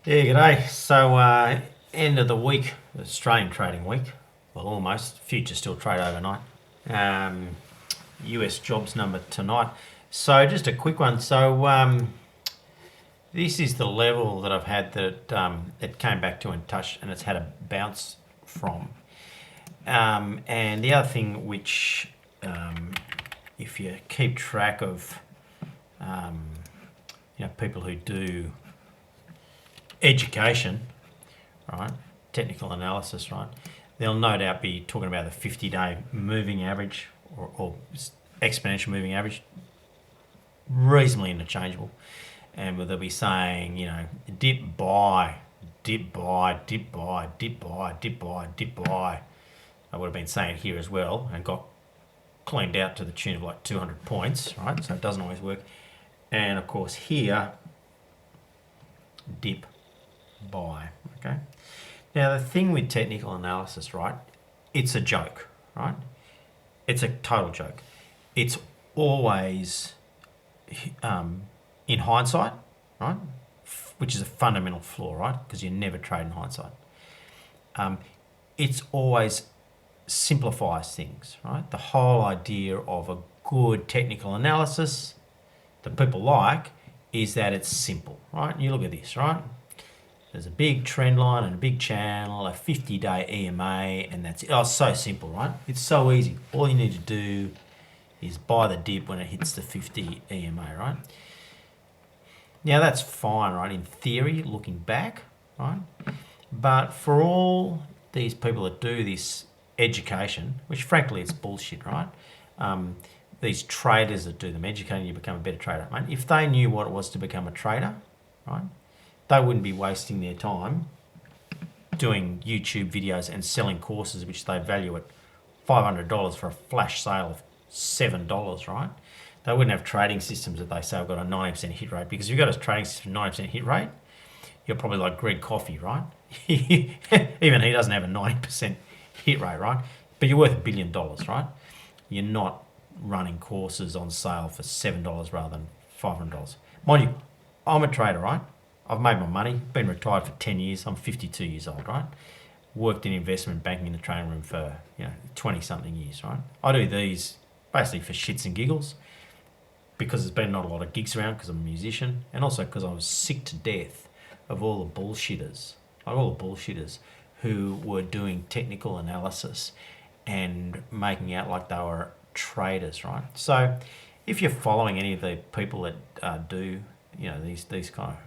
Yeah, g'day. So, end of the week, Australian trading week. Well, almost. Futures still trade overnight. Um, US jobs number tonight. So, just a quick one. So, this is the level that I've had that it came back to and touched, and it's had a bounce from. And the other thing, which if you keep track of, people who do education, right, technical analysis, right, they'll no doubt be talking about the 50-day moving average or exponential moving average, reasonably interchangeable. And they'll be saying, dip buy, dip buy, dip buy, dip buy, dip buy, dip buy. I would have been saying it here as well and got cleaned out to the tune of like 200 points, right? So it doesn't always work. And of course here, dip buy, okay? Now the thing with technical analysis, right, it's a joke, right? It's a total joke. It's always, in hindsight, right, which is a fundamental flaw, right, because you never trade in hindsight. It's always simplifies things, right? The whole idea of a good technical analysis that people like is that it's simple, right? You look at this, right? There's a big trend line and a big channel, a 50-day EMA, and that's it. Oh, it's so simple, right? It's so easy. All you need to do is buy the dip when it hits the 50 EMA, right? Now that's fine, right? In theory, looking back, right? But for all these people that do this education, which frankly it's bullshit, right? These traders that do them, educating you to become a better trader, mate. If they knew what it was to become a trader, right, they wouldn't be wasting their time doing YouTube videos and selling courses which they value at $500 for a flash sale of $7, right? They wouldn't have trading systems that they say have got a 90% hit rate, because if you've got a trading system 90% hit rate, you're probably like Greg Coffee, right? Even he doesn't have a 90% hit rate, right? But you're worth $1 billion, right? You're not running courses on sale for $7 rather than $500. Mind you, I'm a trader, right? I've made my money, been retired for 10 years. I'm 52 years old, right? Worked in investment banking in the trading room for 20 something years, right? I do these basically for shits and giggles, because there's been not a lot of gigs around because I'm a musician, and also because I was sick to death of all the bullshitters, who were doing technical analysis and making out like they were traders, right? So if you're following any of the people that do these kind of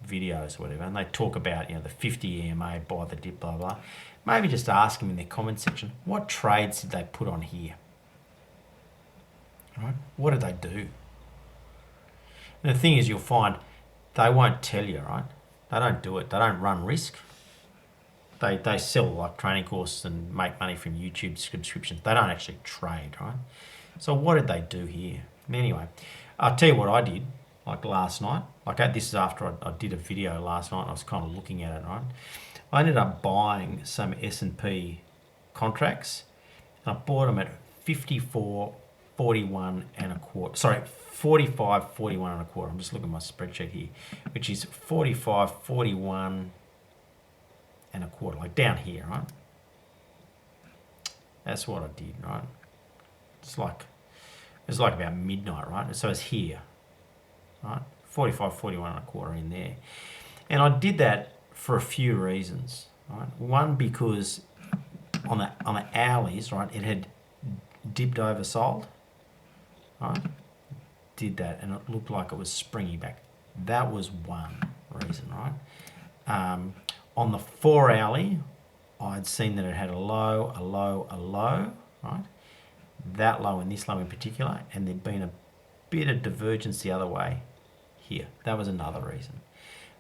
videos or whatever, and they talk about the 50 EMA, buy the dip, blah blah, maybe just ask them in their comment section, what trades did they put on here, right? What did they do? And the thing is, you'll find they won't tell you, right? They don't do it. They don't run risk. They sell like training courses and make money from YouTube subscriptions. They don't actually trade, right? So what did they do here? Anyway, I'll tell you what I did, like last night. This is after I did a video last night and I was kind of looking at it, right? I ended up buying some S&P contracts, and I bought them at 54.41 and a quarter. Sorry, 45.41 and a quarter. I'm just looking at my spreadsheet here, which is 45.41 and a quarter, like down here, right? That's what I did, right? It's like about midnight, right? So it's here, right? 45.41 and a quarter in there. And I did that for a few reasons, right? One, because on the hourlies, right, it had dipped oversold, right? Did that, and it looked like it was springing back. That was one reason, right? On the 4 hourly, I'd seen that it had a low, a low, a low, right? That low and this low in particular, and there'd been a bit of divergence the other way here. That was another reason.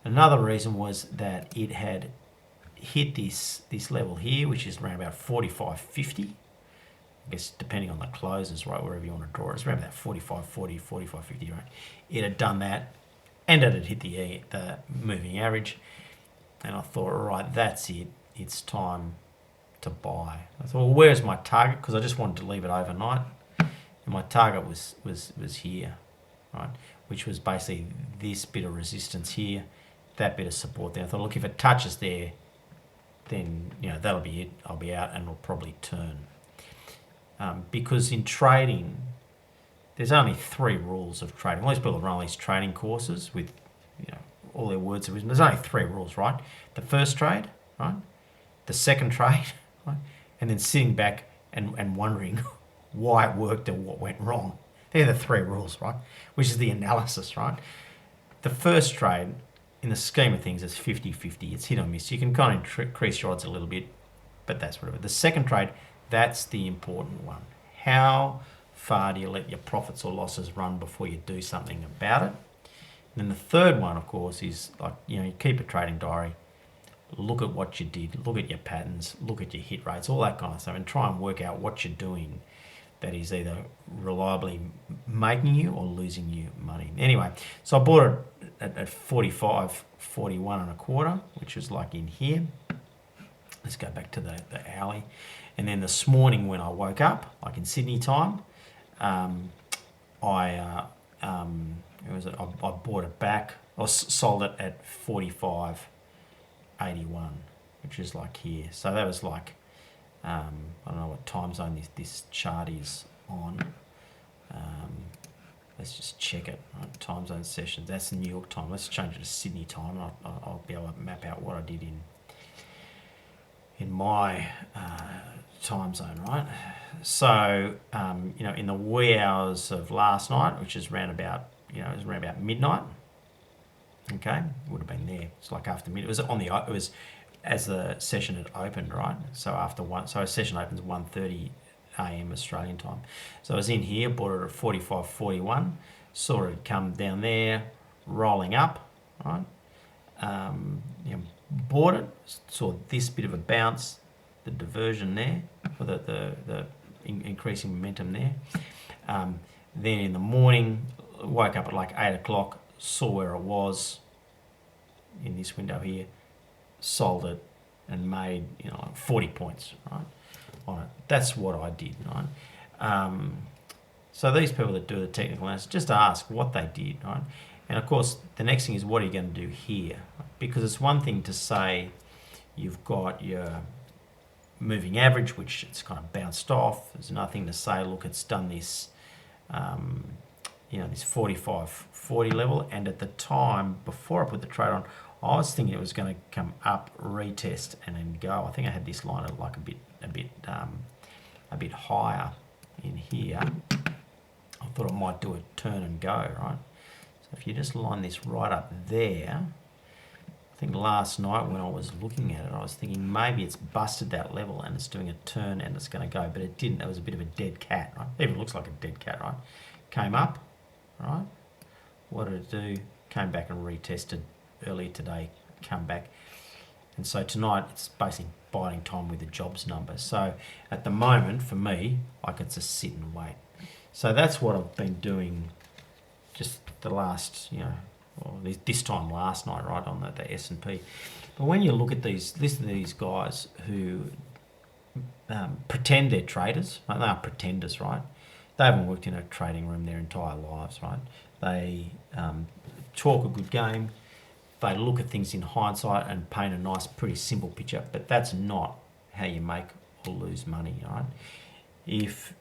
Another reason was that it had hit this level here, which is around about 45.50. I guess depending on the closes, right, wherever you want to draw it, it's around about 45.40, 45.50, right? It had done that, and it had hit the moving average, and I thought, all right, that's it. It's time to buy. I thought, well, where's my target? Because I just wanted to leave it overnight, and my target was here, right? Which was basically this bit of resistance here, that bit of support there. I thought, look, if it touches there, then that'll be it. I'll be out and it'll probably turn. Because in trading, there's only 3 rules of trading. All these people run these trading courses with all their words of wisdom. There's only 3 rules, right? The first trade, right? The second trade, right? And then sitting back and wondering why it worked or what went wrong. They're the 3 rules, right? Which is the analysis, right? The first trade, in the scheme of things, is 50-50. It's hit or miss. You can kind of increase your odds a little bit, but that's whatever. The second trade, that's the important one. How far do you let your profits or losses run before you do something about it? And then the third one, of course, is like, you keep a trading diary, look at what you did, look at your patterns, look at your hit rates, all that kind of stuff, and try and work out what you're doing that is either reliably making you or losing you money. Anyway, so I bought it at 45.41 and a quarter, which was like in here. Let's go back to the hourly. And then this morning when I woke up, like in Sydney time, I bought it back. I sold it at 45.81, which is like here. So that was like, I don't know what time zone this chart is on. Let's just check it. Right? Time zone sessions. That's New York time. Let's change it to Sydney time. I'll be able to map out what I did in my time zone, right? So, in the wee hours of last night, which is around about midnight. Okay, would have been there. It's like after midnight. It was as the session had opened, right? So a session opens 1:30 a.m. Australian time. So I was in here, bought it at 45.41, saw it come down there, rolling up, right? Bought it, saw this bit of a bounce, the diversion there, or the increasing momentum there. Then in the morning, woke up at like 8 o'clock, saw where it was in this window here, sold it and made 40 points, right, on it. That's what I did, right? So these people that do the technical analysis, just ask what they did, right? And of course, the next thing is, what are you going to do here? Because it's one thing to say you've got your moving average, which it's kind of bounced off. There's nothing to say, look, it's done this, this 45.40 level. And at the time, before I put the trade on, I was thinking it was going to come up, retest, and then go. I think I had this line at like a bit higher in here. I thought I might do a turn and go, right? So if you just line this right up there, I think last night when I was looking at it, I was thinking maybe it's busted that level and it's doing a turn and it's going to go, but it didn't. It was a bit of a dead cat, right? It even looks like a dead cat, right? Came up, right? What did it do? Came back and retested earlier today, come back. And so tonight it's basically biding time with the jobs number. So at the moment, for me, like, it's a sit and wait. So that's what I've been doing just the last, this time last night, right, on the S&P. But when you look at listen to these guys who pretend they're traders, right? They are pretenders, right? They haven't worked in a trading room their entire lives, right? They talk a good game. They look at things in hindsight and paint a nice, pretty simple picture, but that's not how you make or lose money, right? If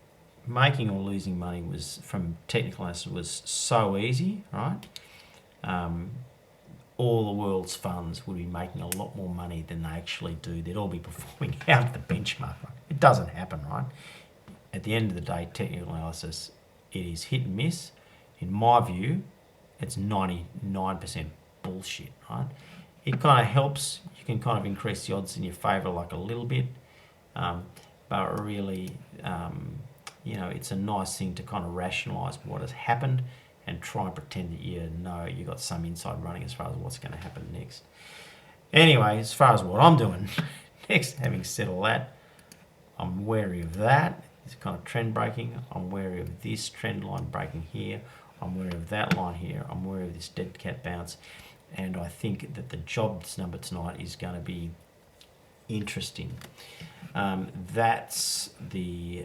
making or losing money was, from technical analysis, was so easy, right? All the world's funds would be making a lot more money than they actually do. They'd all be performing out of the benchmark, right? It doesn't happen, right? At the end of the day, technical analysis, it is hit and miss. In my view, it's 99% bullshit, right? It kind of helps. You can kind of increase the odds in your favour like a little bit, but really, it's a nice thing to kind of rationalise what has happened and try and pretend that you got some inside running as far as what's going to happen next. Anyway, as far as what I'm doing next, having said all that, I'm wary of that. It's kind of trend breaking. I'm wary of this trend line breaking here. I'm wary of that line here. I'm wary of this dead cat bounce. And I think that the jobs number tonight is going to be interesting. That's the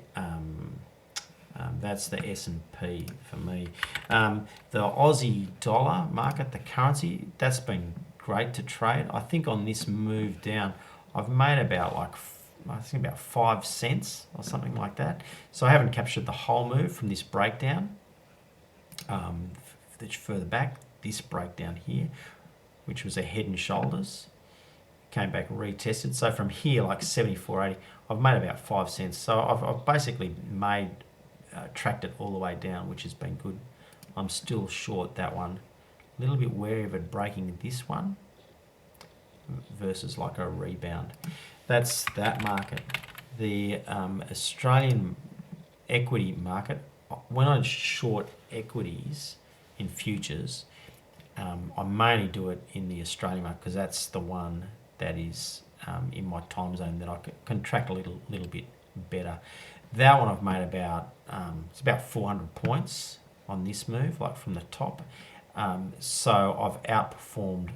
S&P for me. The Aussie dollar market, the currency, that's been great to trade. I think on this move down, I've made about about 5 cents or something like that. So I haven't captured the whole move from this breakdown. Further back, this breakdown here, which was a head and shoulders, came back retested. So from here, like 74.80, I've made about 5 cents. So I've basically tracked it all the way down, which has been good. I'm still short that one. A little bit wary of it breaking this one versus like a rebound. That's that market. The Australian equity market, when I short equities in futures, I mainly do it in the Australian market because that's the one that is in my time zone that I can track a little bit better. That one I've made about, it's about 400 points on this move, like from the top. So I've outperformed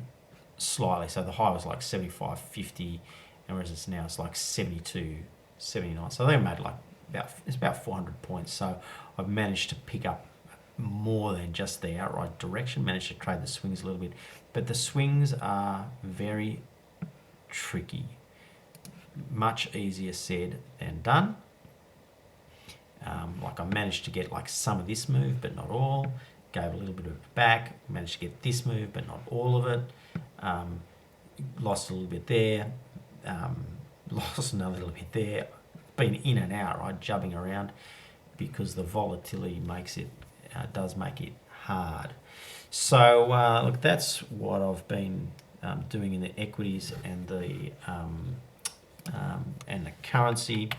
slightly. So the high was like 75.50, and whereas it's now it's like 72.79. So I think I made like it's about 400 points. So I've managed to pick up more than just the outright direction. Managed to trade the swings a little bit, but the swings are very tricky. Much easier said than done. Like I managed to get like some of this move, but not all. Gave a little bit of it back. Managed to get this move, but not all of it. Lost a little bit there. Lost another little bit there. Been in and out, right, jumping around, because the volatility does make it hard. So look, that's what I've been doing in the equities and the currency.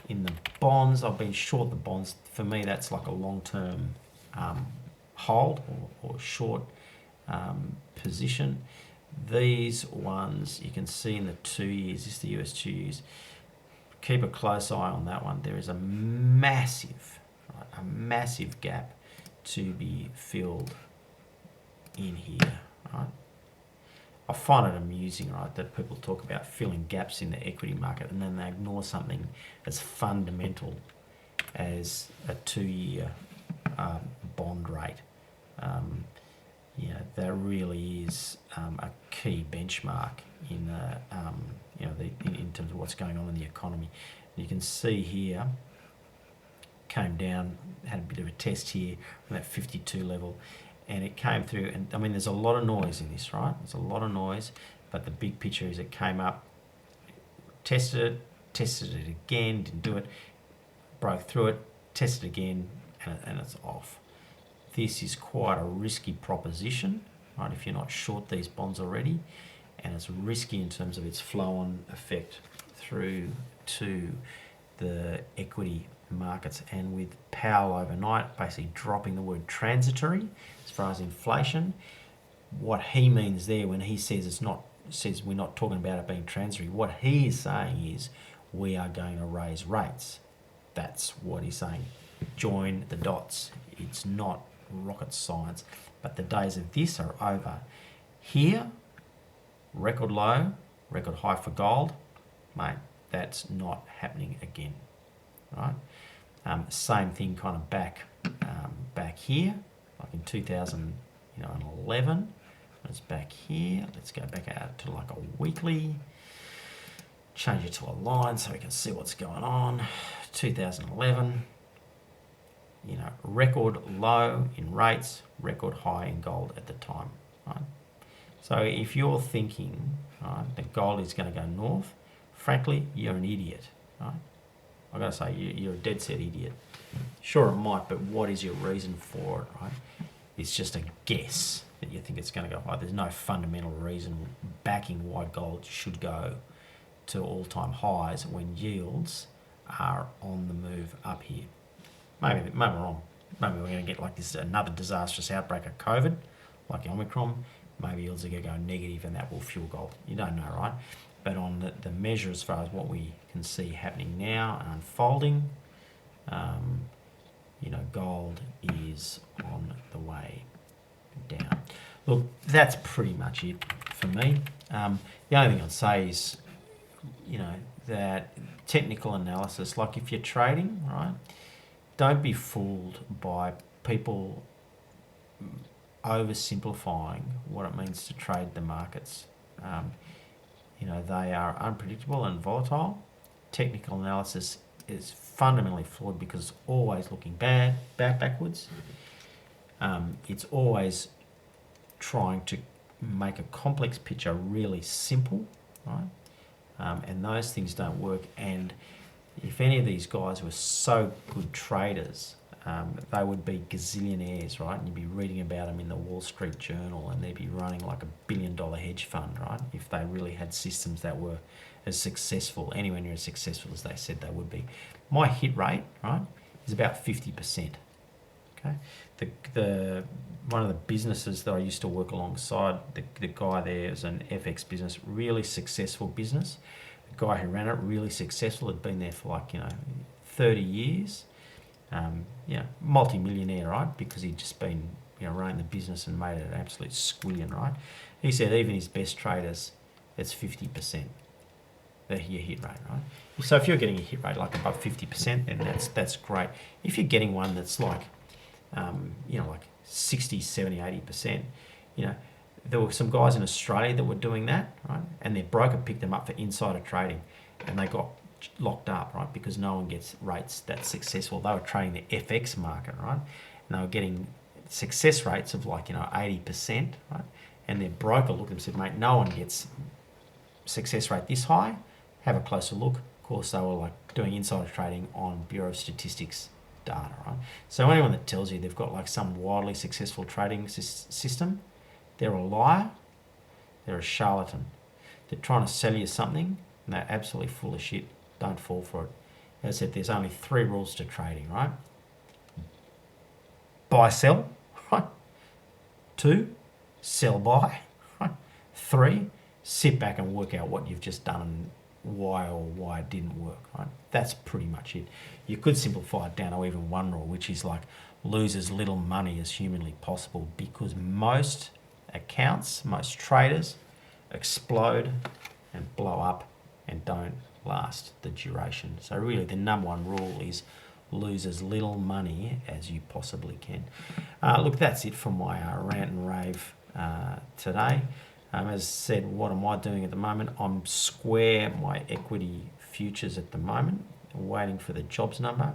In the bonds, I've been short the bonds. For me, that's like a long-term hold or short position. These ones you can see in the 2 years. This is the US 2 years. Keep a close eye on that one. There is a massive gap to be filled in here, right? I find it amusing, right, that people talk about filling gaps in the equity market and then they ignore something as fundamental as a 2-year bond rate. That really is a key benchmark in in terms of what's going on in the economy. You can see here, came down, had a bit of a test here from that 52 level, and it came through. And I mean, there's a lot of noise in this, right? There's a lot of noise, but the big picture is it came up, tested it again, didn't do it, broke through it, tested again, and it's off. This is quite a risky proposition, right, if you're not short these bonds already, and it's risky in terms of its flow-on effect through to the equity markets. And with Powell overnight basically dropping the word transitory as far as inflation, what he means there when he says we're not talking about it being transitory, what he is saying is we are going to raise rates. That's what he's saying. Join the dots. It's not rocket science, but the days of this are over. Here, record low, record high for gold, mate, that's not happening again, right? Same thing kind of back here, like in 2011. It's back here. Let's go back out to like a weekly. Change it to a line so we can see what's going on. 2011. Record low in rates, record high in gold at the time, right? So if you're thinking, right, that gold is going to go north, frankly, you're an idiot, right? I've got to say, you're a dead set idiot. Sure, it might, but what is your reason for it, right? It's just a guess that you think it's going to go high. There's no fundamental reason backing why gold should go to all-time highs when yields are on the move up here. Maybe we're wrong. Maybe we're going to get like this another disastrous outbreak of COVID, like Omicron. Maybe yields are going to go negative and that will fuel gold. You don't know, right? But on the measure as far as what we can see happening now and unfolding, gold is on the way down. Look, that's pretty much it for me. The only thing I'd say is, that technical analysis, like if you're trading, right, don't be fooled by people oversimplifying what it means to trade the markets. They are unpredictable and volatile. Technical analysis is fundamentally flawed because it's always looking backwards. It's always trying to make a complex picture really simple, right? And those things don't work. And if any of these guys were so good traders, they would be gazillionaires, right? And you'd be reading about them in the Wall Street Journal, and they'd be running like $1 billion hedge fund, right? If they really had systems that were as successful, anywhere near as successful as they said they would be. My hit rate, right, is about 50%. Okay, the one of the businesses that I used to work alongside, the guy there is an FX business, really successful business. The guy who ran it, really successful, had been there for 30 years. Multi-millionaire, right? Because he'd just been, running the business and made it an absolute squillion, right? He said even his best traders, it's 50%. Your hit rate, right? So if you're getting a hit rate like above 50%, then that's great. If you're getting one that's like 60, 70, 80%, there were some guys in Australia that were doing that, right? And their broker picked them up for insider trading, and they got locked up, right? Because no one gets rates that successful. They were trading the FX market, right? And they were getting success rates of 80%, right? And their broker looked at them and said, mate, no one gets success rate this high. Have a closer look. Of course, they were doing insider trading on Bureau of Statistics data, right? So anyone that tells you they've got some wildly successful trading system, they're a liar, they're a charlatan. They're trying to sell you something, and they're absolutely full of shit. Don't fall for it. As I said, there's only 3 rules to trading, right? Buy, sell, right? 2, sell, buy, right? 3, sit back and work out what you've just done and why it didn't work, right? That's pretty much it. You could simplify it down to even one rule, which is lose as little money as humanly possible, because most accounts, most traders explode and blow up and don't last the duration. So really the number one rule is lose as little money as you possibly can. Look, that's it from my rant and rave today. As I said, what am I doing at the moment? I'm square my equity futures at the moment, waiting for the jobs number,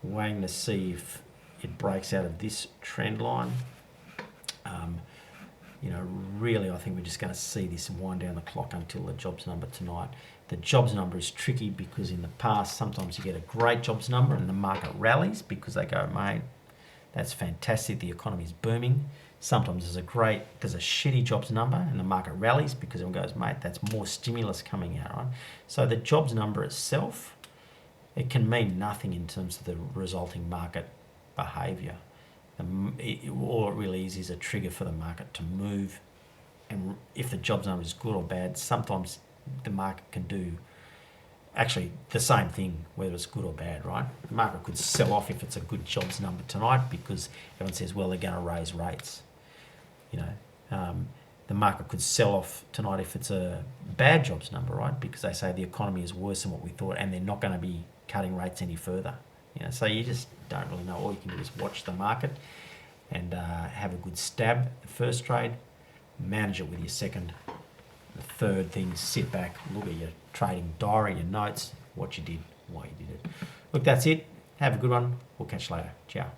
waiting to see if it breaks out of this trend line. Really, I think we're just going to see this wind down the clock until the jobs number tonight. The jobs number is tricky because in the past, sometimes you get a great jobs number and the market rallies because they go, mate, that's fantastic, the economy's booming. Sometimes there's a shitty jobs number and the market rallies because everyone goes, mate, that's more stimulus coming out, right? So the jobs number itself, it can mean nothing in terms of the resulting market behaviour. All it really is a trigger for the market to move. And if the jobs number is good or bad, sometimes the market can do actually the same thing, whether it's good or bad, right? The market could sell off if it's a good jobs number tonight because everyone says, well, they're going to raise rates. The market could sell off tonight if it's a bad jobs number, right? Because they say the economy is worse than what we thought and they're not going to be cutting rates any further. So you just don't really know. All you can do is watch the market and have a good stab at the first trade, manage it with your second. The third thing, sit back, look at your trading diary, your notes, what you did, why you did it. Look, that's it. Have a good one. We'll catch you later. Ciao.